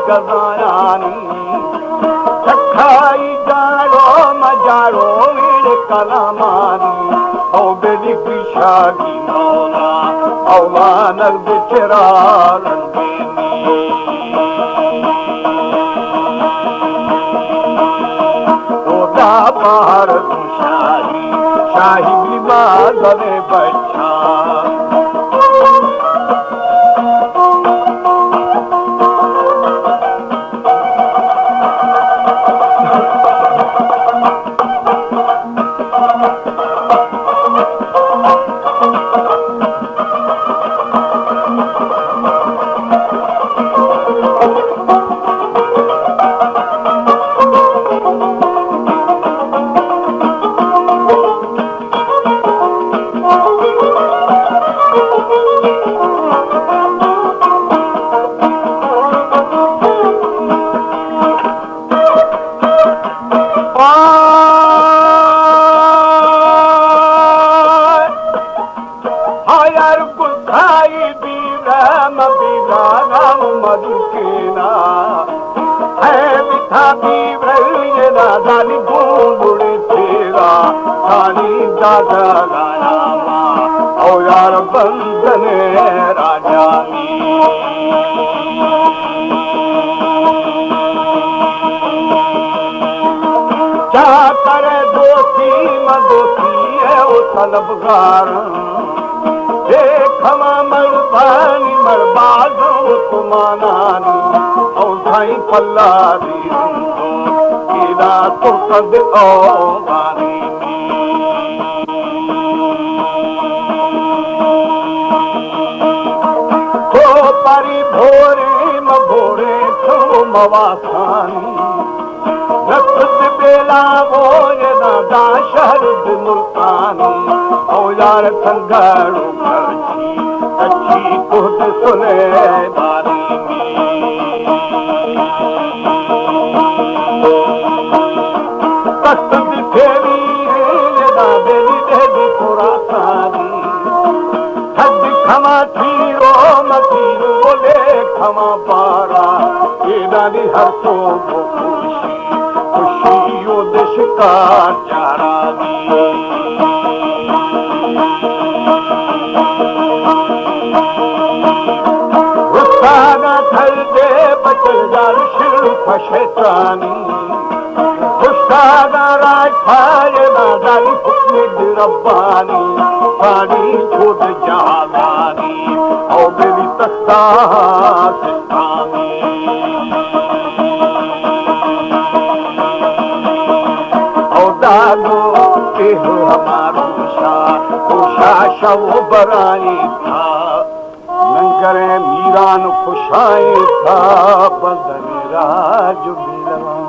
गजायानी सखाई जाड़ो मजाड़ो वीर कलामानी ओ बेली पिशागी मौला औलानक बिचरालन ओदा बाहर शाही शाही बीमार गले बच्चा तलबगार देखमा मर्दानी मरबाज़ो तुमानानी औ साईं पल्ला दी कीदा तो कद ओ बानी को परी भोरे मभोरे तो मवासानी नक्स बेला बोए दादा शहर मुल्तानी ओ यार संगाड़ो करची अच्छी खुद सुने बारी तस्त फेरी ना बेली देवी थोड़ा सारी हद खमा थीरो मतीरो बोले खमा पारा ये दादी हर तो खुशी खुशियों दे शिकार चारा शैतानी खुशदाना राज खाए नादानी हुक्म रब्बानी साड़ी खुद जहादानी और मेरी तख्ता सिस्तानी और दादो के हो हमारो शाह वो बराई था नंगरे मीरान खुशाई था बंदन राज बिलवा